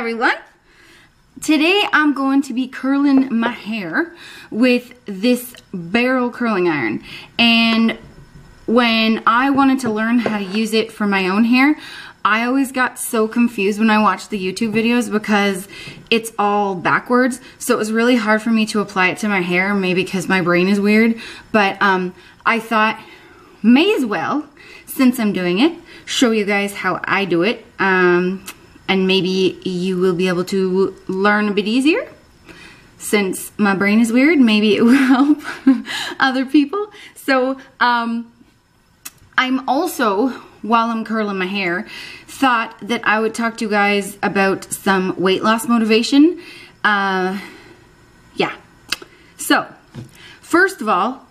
everyone. Today I'm going to be curling my hair with this barrel curling iron, and when I wanted to learn how to use it for my own hair, I always got so confused when I watched the YouTube videos because it's all backwards, so it was really hard for me to apply it to my hair, maybe because my brain is weird, but I thought may as well, since I'm doing it, show you guys how I do it, and maybe you will be able to learn a bit easier. Since my brain is weird, maybe it will help other people. So I'm also, while I'm curling my hair, thought that I would talk to you guys about some weight loss motivation. Yeah. So, first of all,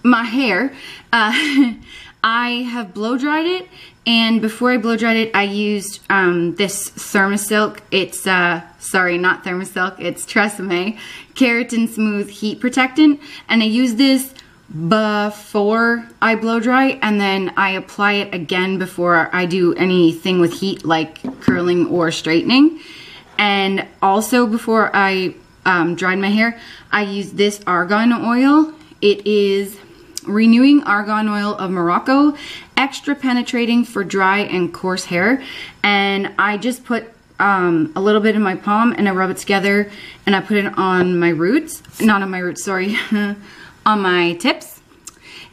my hair, I have blow dried it, and before I blow dried it, I used this Thermosilk. It's, sorry, not Thermosilk, it's Tresemme Keratin Smooth Heat Protectant, and I use this before I blow dry, and then I apply it again before I do anything with heat like curling or straightening. And also before I dried my hair, I use this argan oil. It is Renewing Argan Oil of Morocco, extra penetrating for dry and coarse hair, and I just put a little bit in my palm and I rub it together and I put it on my roots, not on my roots, sorry, on my tips,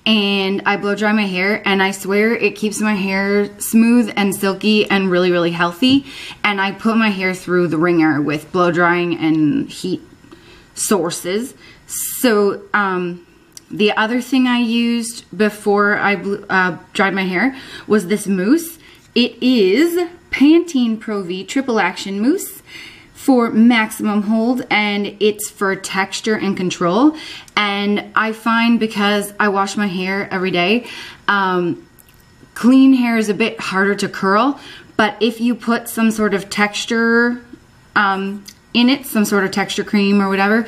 and I blow dry my hair, and I swear it keeps my hair smooth and silky and really, really healthy. And I put my hair through the ringer with blow drying and heat sources. So the other thing I used before I dried my hair was this mousse. It is Pantene Pro V Triple Action Mousse for maximum hold, and it's for texture and control. And I find, because I wash my hair every day, clean hair is a bit harder to curl, but if you put some sort of texture in it, some sort of texture cream or whatever,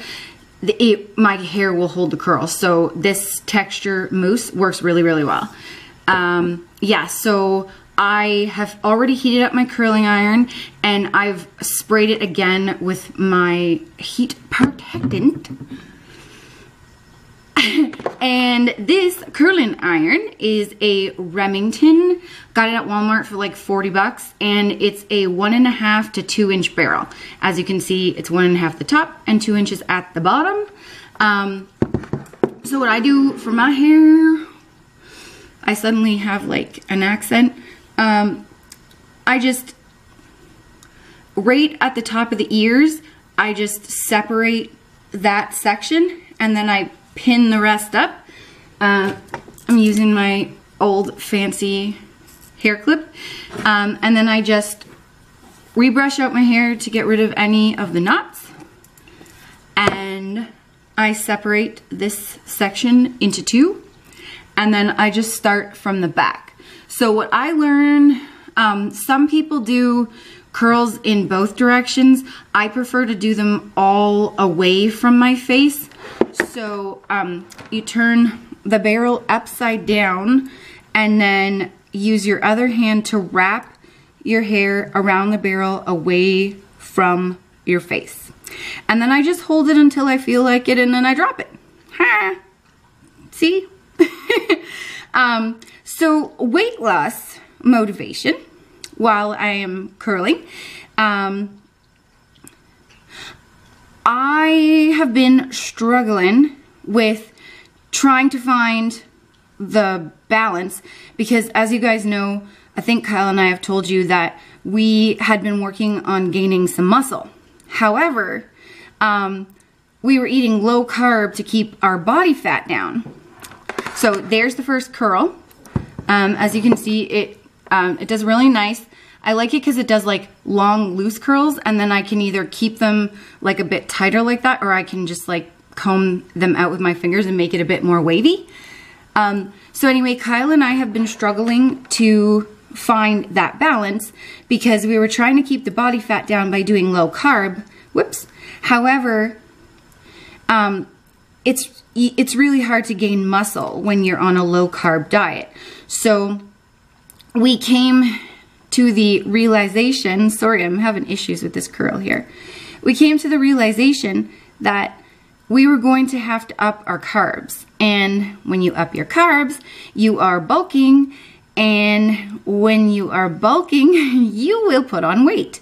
my hair will hold the curl. So this texture mousse works really, really well. Yeah, so I have already heated up my curling iron, and I've sprayed it again with my heat protectant. And this curling iron is a Remington. Got it at Walmart for like 40 bucks, and it's a 1.5 to 2 inch barrel. As you can see, it's 1.5 at the top and 2 inches at the bottom. So what I do for my hair, I suddenly have like an accent. I just, right at the top of the ears, I just separate that section, and then I pin the rest up. I'm using my old fancy hair clip, and then I just rebrush out my hair to get rid of any of the knots, and I separate this section into two, and then I just start from the back. So what I learned, some people do curls in both directions. I prefer to do them all away from my face. So you turn the barrel upside down, and then use your other hand to wrap your hair around the barrel away from your face. And then I just hold it until I feel like it, and then I drop it. Ha! See? So weight loss motivation while I am curling. I have been struggling with trying to find the balance, because as you guys know, I think Kyle and I have told you that we had been working on gaining some muscle. However, we were eating low carb to keep our body fat down. So there's the first curl. As you can see, it does really nice. I like it because it does like long loose curls, and then I can either keep them like a bit tighter like that, or I can just like comb them out with my fingers and make it a bit more wavy. So anyway, Kyle and I have been struggling to find that balance because we were trying to keep the body fat down by doing low carb. Whoops. However, it's really hard to gain muscle when you're on a low carb diet. So we came to the realization, sorry, I'm having issues with this curl here. We came to the realization that we were going to have to up our carbs. And when you up your carbs, you are bulking. And when you are bulking, you will put on weight.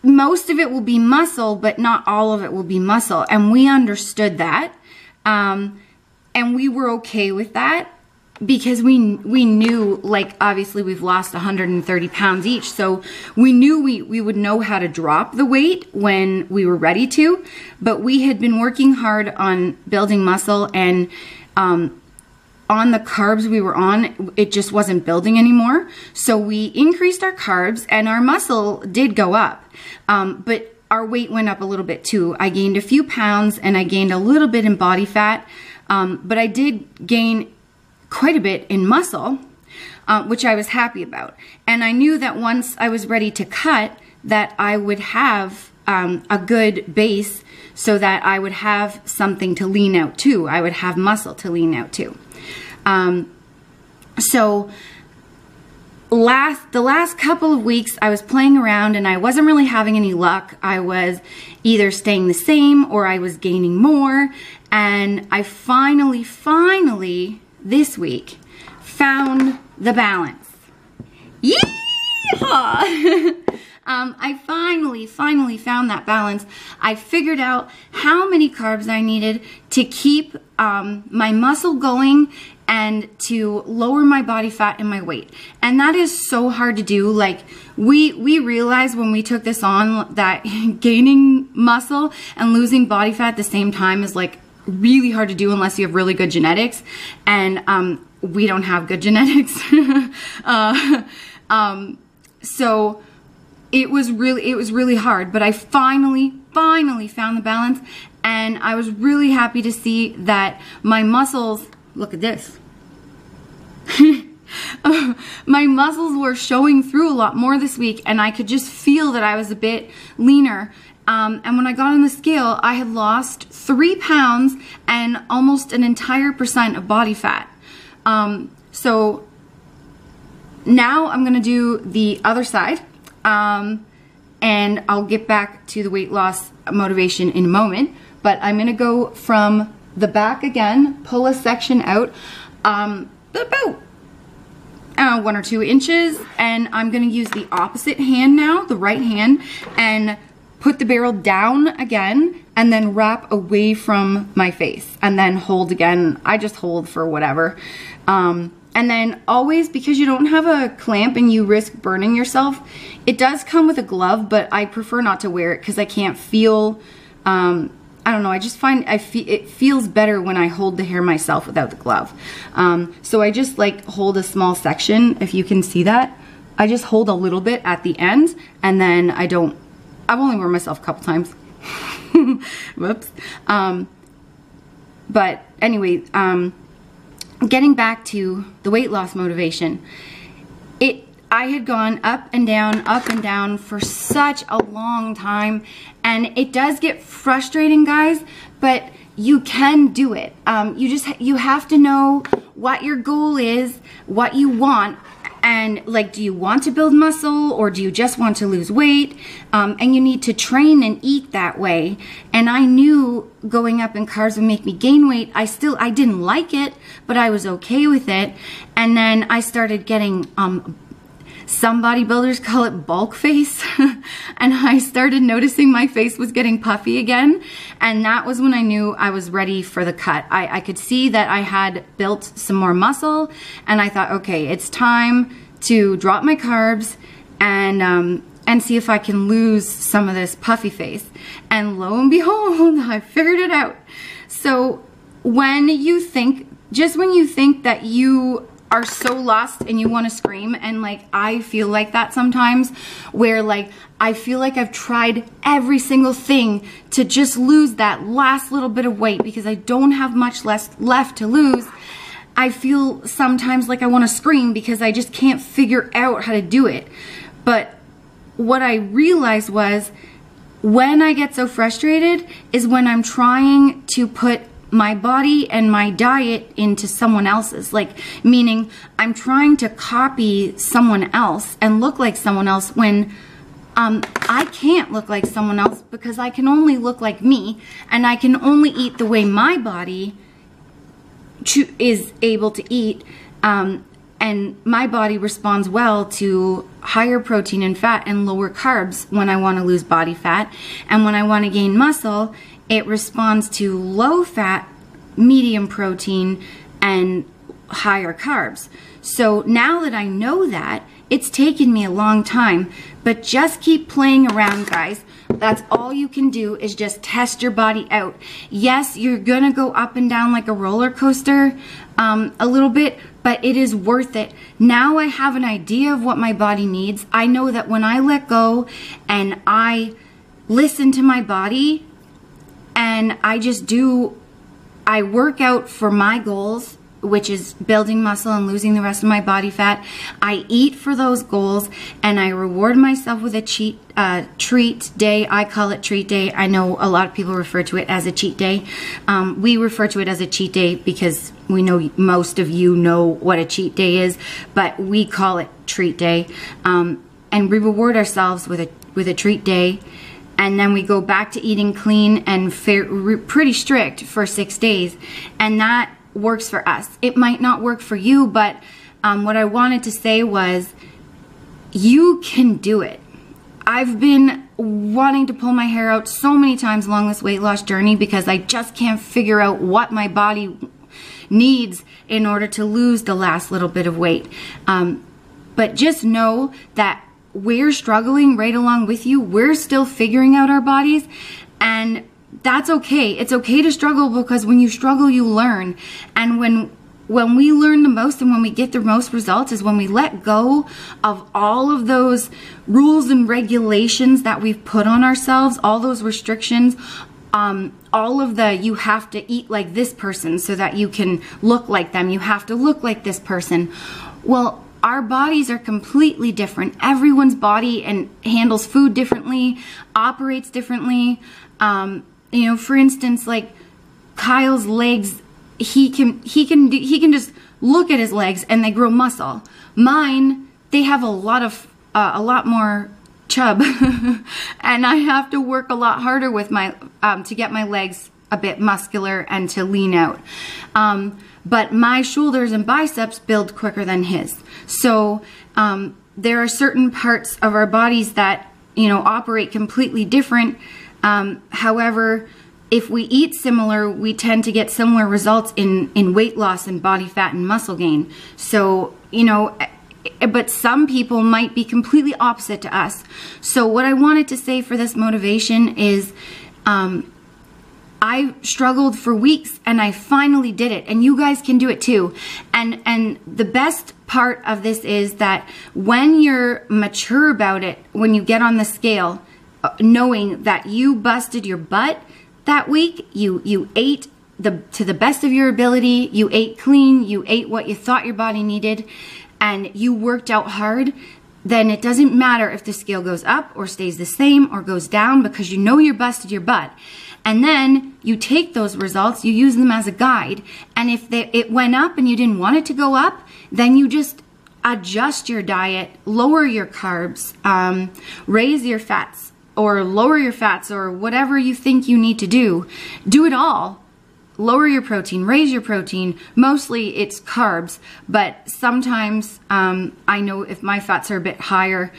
Most of it will be muscle, but not all of it will be muscle. And we understood that. And we were okay with that because we knew, like, obviously we've lost 130 pounds each. So we knew we would know how to drop the weight when we were ready to. But we had been working hard on building muscle, and on the carbs we were on, it just wasn't building anymore. So we increased our carbs and our muscle did go up. But our weight went up a little bit too. I gained a few pounds and I gained a little bit in body fat. But I did gain quite a bit in muscle, which I was happy about. And I knew that once I was ready to cut, that I would have a good base so that I would have something to lean out to. I would have muscle to lean out to. So the last couple of weeks I was playing around and I wasn't really having any luck. I was either staying the same or I was gaining more. And I finally this week found the balance. Yeehaw! I finally found that balance. I figured out how many carbs I needed to keep my muscle going and to lower my body fat and my weight. And that is so hard to do. Like, we realized when we took this on that gaining muscle and losing body fat at the same time is like really hard to do unless you have really good genetics. And we don't have good genetics. So it was really hard, but I finally found the balance, and I was really happy to see that my muscles, look at this. My muscles were showing through a lot more this week, and I could just feel that I was a bit leaner. And when I got on the scale, I had lost 3 pounds and almost an entire % of body fat. So now I'm gonna do the other side. And I'll get back to the weight loss motivation in a moment, but I'm gonna go from the back again, pull a section out, about 1 or 2 inches, and I'm gonna use the opposite hand now, the right hand, and put the barrel down again, and then wrap away from my face, and then hold again. I just hold for whatever. And then always, because you don't have a clamp and you risk burning yourself, it does come with a glove, but I prefer not to wear it because I can't feel, I don't know, I just find it feels better when I hold the hair myself without the glove. So I just like hold a small section, if you can see that. I just hold a little bit at the end, and then I've only worn myself a couple times. Whoops. But anyway, getting back to the weight loss motivation, I had gone up and down for such a long time, and it does get frustrating, guys, but you can do it. You have to know what your goal is, what you want, and like, do you want to build muscle or do you just want to lose weight? And you need to train and eat that way. And I knew going up in carbs would make me gain weight. I didn't like it, but I was okay with it. And then I started getting, some bodybuilders call it bulk face. And I started noticing my face was getting puffy again. And that was when I knew I was ready for the cut. I could see that I had built some more muscle, and I thought, okay, it's time to drop my carbs and see if I can lose some of this puffy face. And lo and behold, I figured it out. So when you think that you are so lost and you want to scream, and like I feel like that sometimes, where like I feel like I've tried every single thing to just lose that last little bit of weight because I don't have much left to lose. I feel sometimes like I want to scream because I just can't figure out how to do it. But what I realized was, when I get so frustrated is when I'm trying to put my body and my diet into someone else's, like, meaning I'm trying to copy someone else and look like someone else when I can't look like someone else, because I can only look like me, and I can only eat the way my body is able to eat, and my body responds well to higher protein and fat and lower carbs when I want to lose body fat, and when I want to gain muscle, it responds to low fat, medium protein, and higher carbs. So now that I know that, it's taken me a long time, but just keep playing around, guys. That's all you can do, is just test your body out. Yes, you're gonna go up and down like a roller coaster a little bit, but it is worth it. Now I have an idea of what my body needs. I know that when I let go and I listen to my body and I work out for my goals, which is building muscle and losing the rest of my body fat. I eat for those goals, and I reward myself with a treat day. I call it treat day. I know a lot of people refer to it as a cheat day. We refer to it as a cheat day because we know most of you know what a cheat day is, but we call it treat day. And we reward ourselves with a treat day. And then we go back to eating clean and pretty strict for 6 days. And that works for us. It might not work for you, but what I wanted to say was, you can do it. I've been wanting to pull my hair out so many times along this weight loss journey because I just can't figure out what my body needs in order to lose the last little bit of weight. But just know that we're struggling right along with you. We're still figuring out our bodies, and that's okay. It's okay to struggle, because when you struggle, you learn. And when we learn the most and when we get the most results is when we let go of all of those rules and regulations that we've put on ourselves, all those restrictions, all of the, you have to eat like this person so that you can look like them. You have to look like this person. Well, our bodies are completely different. Everyone's body and handles food differently, operates differently. You know, for instance, like Kyle's legs, he can just look at his legs and they grow muscle. Mine, they have a lot more chub, and I have to work a lot harder with my to get my legs a bit muscular and to lean out. But my shoulders and biceps build quicker than his. So there are certain parts of our bodies that, you know, operate completely different. However, if we eat similar, we tend to get similar results in weight loss and body fat and muscle gain. So, you know, but some people might be completely opposite to us. So what I wanted to say for this motivation is, I struggled for weeks and I finally did it, and you guys can do it too. And the best part of this is that when you're mature about it, when you get on the scale, knowing that you busted your butt that week, you ate to the best of your ability, you ate clean, you ate what you thought your body needed, and you worked out hard, then it doesn't matter if the scale goes up or stays the same or goes down, because you know you busted your butt. And then you take those results, you use them as a guide, and if it went up and you didn't want it to go up, then you just adjust your diet, lower your carbs, raise your fats, or lower your fats, or whatever you think you need to do. Do it all. Lower your protein, raise your protein. Mostly it's carbs, but sometimes I know if my fats are a bit higher,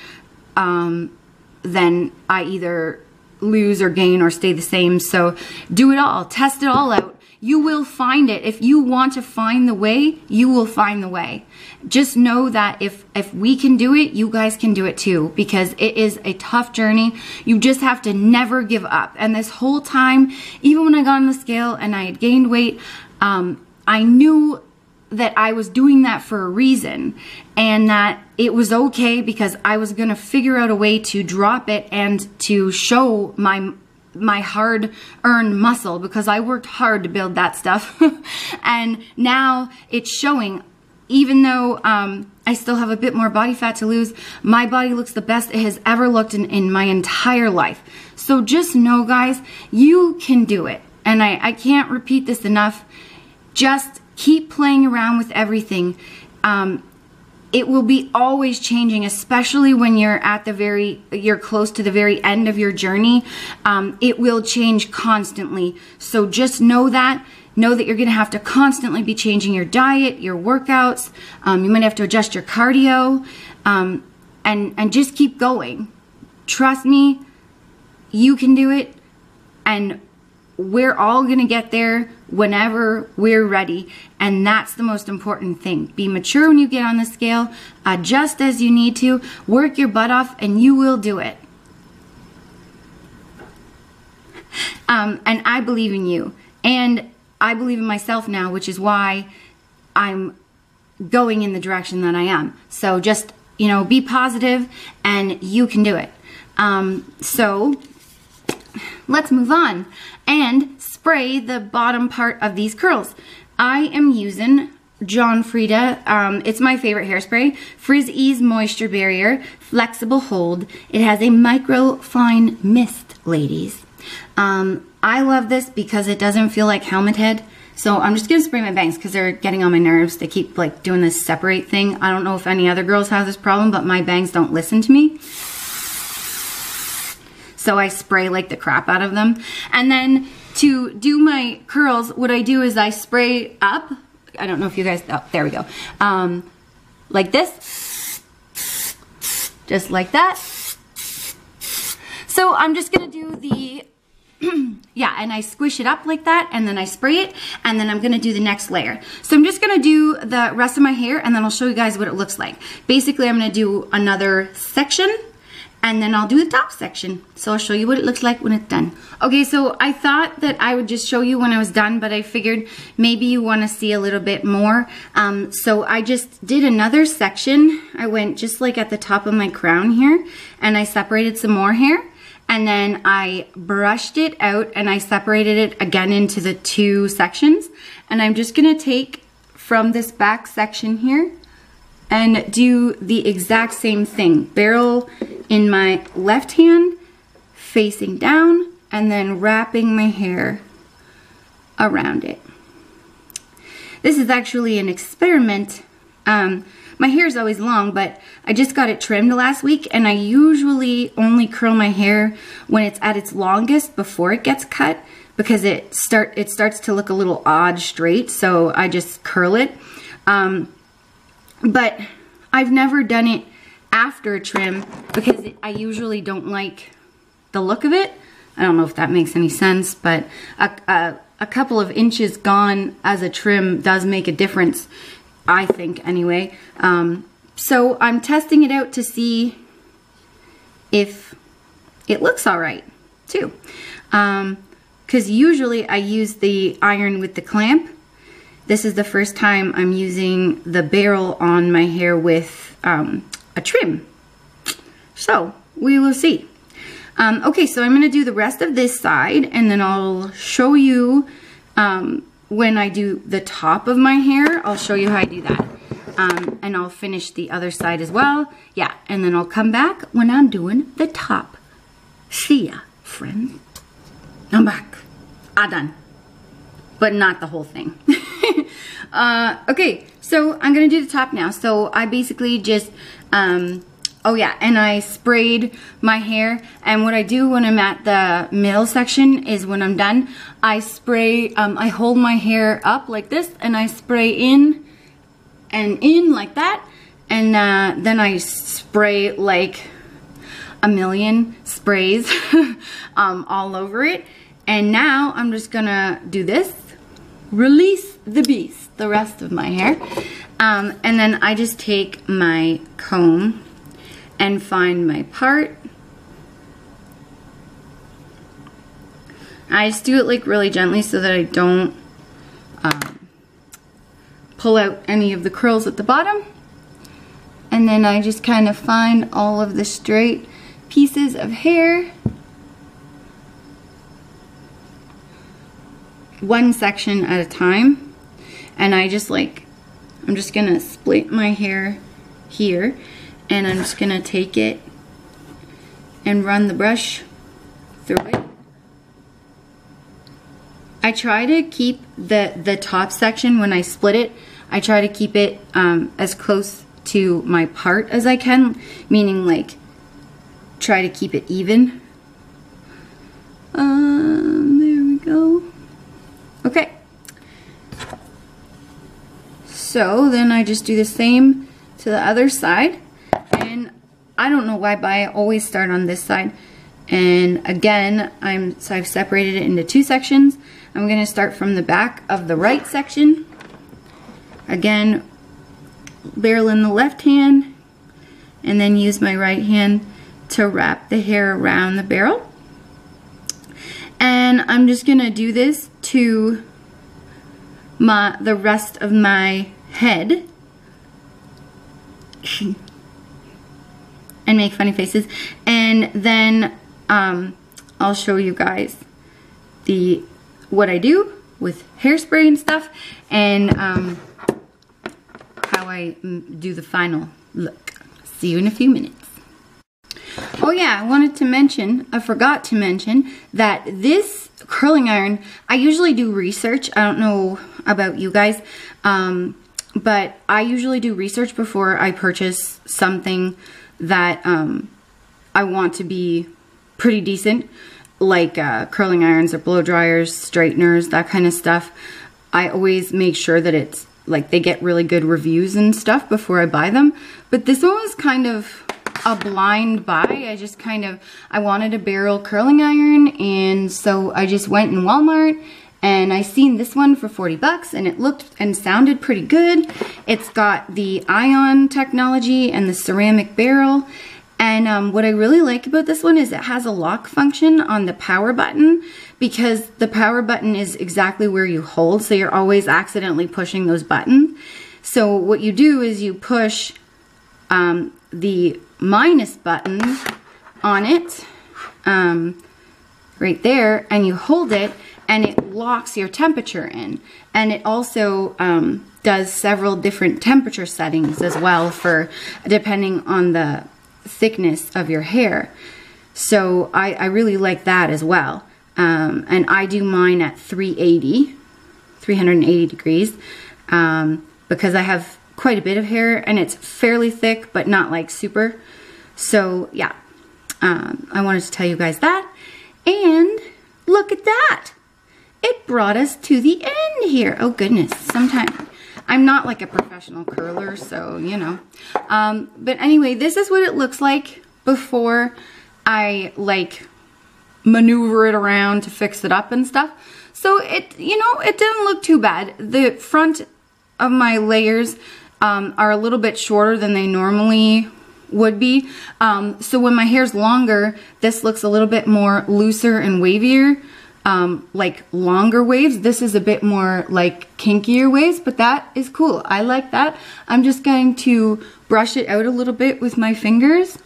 then I either lose or gain or stay the same. So do it all. Test it all out. You will find it. If you want to find the way, you will find the way. Just know that if we can do it, you guys can do it too, because it is a tough journey. You just have to never give up. And this whole time, even when I got on the scale and I had gained weight, I knew that I was doing that for a reason, and that it was okay, because I was going to figure out a way to drop it and to show my hard-earned muscle, because I worked hard to build that stuff. And now it's showing. Even though I still have a bit more body fat to lose, my body looks the best it has ever looked in my entire life. So just know, guys, you can do it. and I can't repeat this enough, just keep playing around with everything. It will be always changing, especially when you're at you're close to the very end of your journey. It will change constantly. So just know that you're gonna have to constantly be changing your diet, your workouts. You might have to adjust your cardio, and just keep going. Trust me, you can do it, and we're all gonna get there whenever we're ready, and that's the most important thing. Be mature when you get on the scale, adjust as you need to, work your butt off, and you will do it. And I believe in you, and I believe in myself now, which is why I'm going in the direction that I am. So just, you know, be positive, and you can do it. So let's move on and spray the bottom part of these curls. I am using John Frieda. It's my favorite hairspray. Frizz Ease Moisture Barrier, Flexible Hold. It has a micro fine mist, ladies. I love this because it doesn't feel like helmet head. So I'm just gonna spray my bangs because they're getting on my nerves. They keep like doing this separate thing. I don't know if any other girls have this problem, but my bangs don't listen to me. So I spray like the crap out of them. And then to do my curls, what I do is I spray up. I don't know if you guys, oh, there we go. Like this, just like that. So I'm just gonna do the, yeah, and I squish it up like that, and then I spray it, and then I'm gonna do the next layer. So I'm just gonna do the rest of my hair, and then I'll show you guys what it looks like. Basically, I'm gonna do another section, and then I'll do the top section. So I'll show you what it looks like when it's done. Okay, so I thought that I would just show you when I was done, but I figured maybe you wanna see a little bit more. So I just did another section. I went just like at the top of my crown here, and I separated some more hair, and then I brushed it out, and I separated it again into the two sections. And I'm just gonna take from this back section here and do the exact same thing. Barrel in my left hand, facing down, and then wrapping my hair around it. This is actually an experiment. My hair is always long, but I just got it trimmed last week, and I usually only curl my hair when it's at its longest before it gets cut, because it starts to look a little odd straight, so I just curl it. But I've never done it after a trim because I usually don't like the look of it. I don't know if that makes any sense, but a couple of inches gone as a trim does make a difference, I think, anyway. So I'm testing it out to see if it looks all right, too. Because usually I use the iron with the clamp. This is the first time I'm using the barrel on my hair with a trim. So we will see. Okay, so I'm gonna do the rest of this side, and then I'll show you when I do the top of my hair. I'll show you how I do that. And I'll finish the other side as well. Yeah, and then I'll come back when I'm doing the top. See ya, friends. I'm back. I'm done. But not the whole thing. Okay, so I'm gonna do the top now. So I basically just, oh yeah, and I sprayed my hair. And what I do when I'm at the middle section is when I'm done, I spray, I hold my hair up like this, and I spray in and in like that. And then I spray like a million sprays all over it. And now I'm just gonna do this, release the beast, the rest of my hair. And then I just take my comb and find my part. I just do it like really gently so that I don't pull out any of the curls at the bottom. And then I just kind of find all of the straight pieces of hair. One section at a time. And I just like, I'm just gonna split my hair here, and I'm just gonna take it and run the brush through it. I try to keep the top section when I split it. I try to keep it as close to my part as I can, meaning like try to keep it even. There we go. Okay. So then I just do the same to the other side, and I don't know why, but I always start on this side. And again, so I've separated it into two sections. I'm going to start from the back of the right section. Again, barrel in the left hand, and then use my right hand to wrap the hair around the barrel. And I'm just going to do this to the rest of my head. And make funny faces. And then I'll show you guys what I do with hairspray and stuff, and how I do the final look. See you in a few minutes. Oh yeah, I forgot to mention that this curling iron, I usually do research. I don't know about you guys, but I usually do research before I purchase something that I want to be pretty decent, like curling irons or blow dryers, straighteners, that kind of stuff. I always make sure that it's like they get really good reviews and stuff before I buy them. But this one was kind of a blind buy. I wanted a barrel curling iron, and so I just went in Walmart and I seen this one for 40 bucks, and it looked and sounded pretty good. It's got the ion technology and the ceramic barrel. And what I really like about this one is it has a lock function on the power button, because the power button is exactly where you hold, so you're always accidentally pushing those buttons. So what you do is you push the minus button on it right there, and you hold it, and it locks your temperature in. And it also does several different temperature settings as well, for depending on the thickness of your hair. So I really like that as well. And I do mine at 380 degrees, because I have quite a bit of hair and it's fairly thick, but not like super. So yeah, I wanted to tell you guys that. And look at that. It brought us to the end here. Oh goodness, sometimes I'm not like a professional curler, so you know. But anyway, this is what it looks like before I like maneuver it around to fix it up and stuff. So it, you know, it didn't look too bad. The front of my layers are a little bit shorter than they normally would be. So when my hair's longer, this looks a little bit more looser and wavier. Like longer waves. This is a bit more like kinkier waves, but that is cool. I like that. I'm just going to brush it out a little bit with my fingers.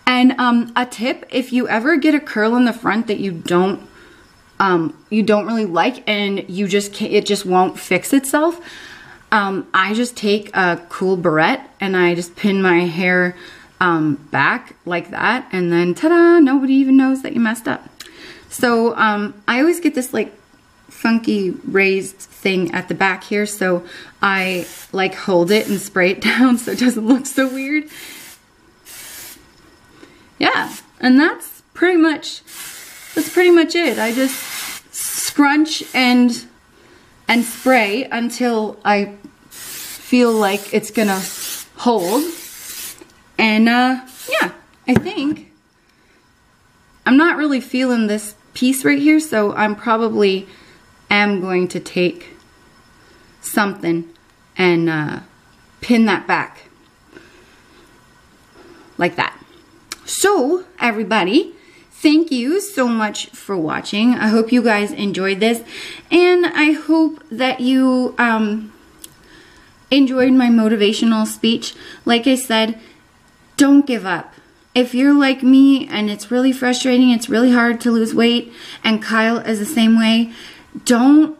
And a tip, if you ever get a curl in the front that you don't really like, and it just won't fix itself, I just take a cool barrette and I just pin my hair back like that, and then ta-da, nobody even knows that you messed up. So I always get this like funky raised thing at the back here, so I like hold it and spray it down so it doesn't look so weird. Yeah, and that's pretty much it. I just scrunch and spray until I feel like it's gonna hold. And yeah, I think I'm not really feeling this piece right here, so I'm probably going to take something and pin that back like that. So everybody, thank you so much for watching. I hope you guys enjoyed this, and I hope that you enjoyed my motivational speech. Like I said, don't give up. If you're like me and it's really frustrating, it's really hard to lose weight, and Kyle is the same way, don't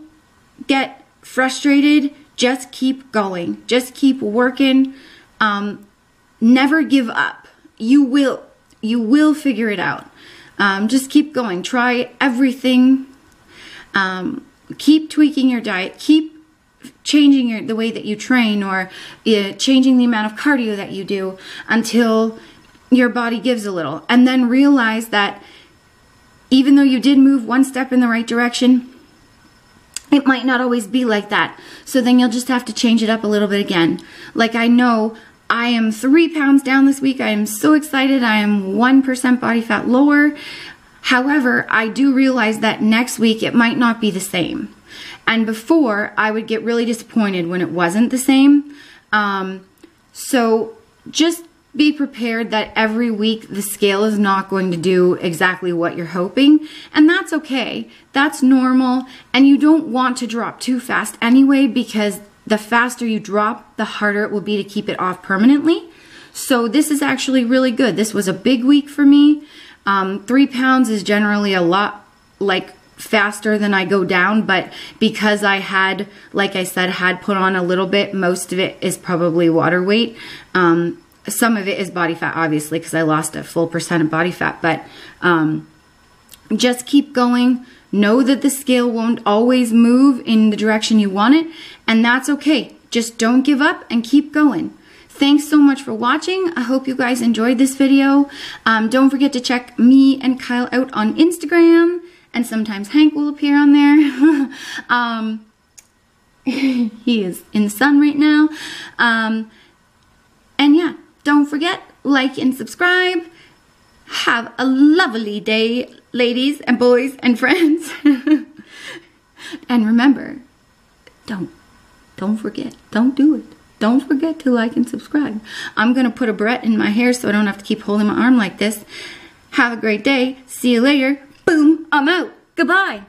get frustrated. Just keep going. Just keep working. Never give up. You will figure it out. Just keep going. Try everything. Keep tweaking your diet. Keep changing the way that you train, or changing the amount of cardio that you do until your body gives a little. And then realize that even though you did move one step in the right direction, it might not always be like that. So then you'll just have to change it up a little bit again. Like, I know I am 3 pounds down this week. I am so excited. I am 1% body fat lower. However, I do realize that next week it might not be the same. And before, I would get really disappointed when it wasn't the same. So just be prepared that every week the scale is not going to do exactly what you're hoping. And that's okay. That's normal. And you don't want to drop too fast anyway, because the faster you drop, the harder it will be to keep it off permanently. So this is actually really good. This was a big week for me. 3 pounds is generally a lot faster than I go down, but because I had, like I said, had put on a little bit, most of it is probably water weight. Some of it is body fat, obviously, because I lost a full % of body fat, but just keep going. Know that the scale won't always move in the direction you want it, and that's okay. Just don't give up and keep going. Thanks so much for watching. I hope you guys enjoyed this video. Don't forget to check me and Kyle out on Instagram, and sometimes Hank will appear on there. He is in the sun right now. And yeah, don't forget, like and subscribe. Have a lovely day, ladies and boys and friends. And remember, don't forget, don't do it. Don't forget to like and subscribe. I'm going to put a barrette in my hair so I don't have to keep holding my arm like this. Have a great day. See you later. Boom, I'm out. Goodbye.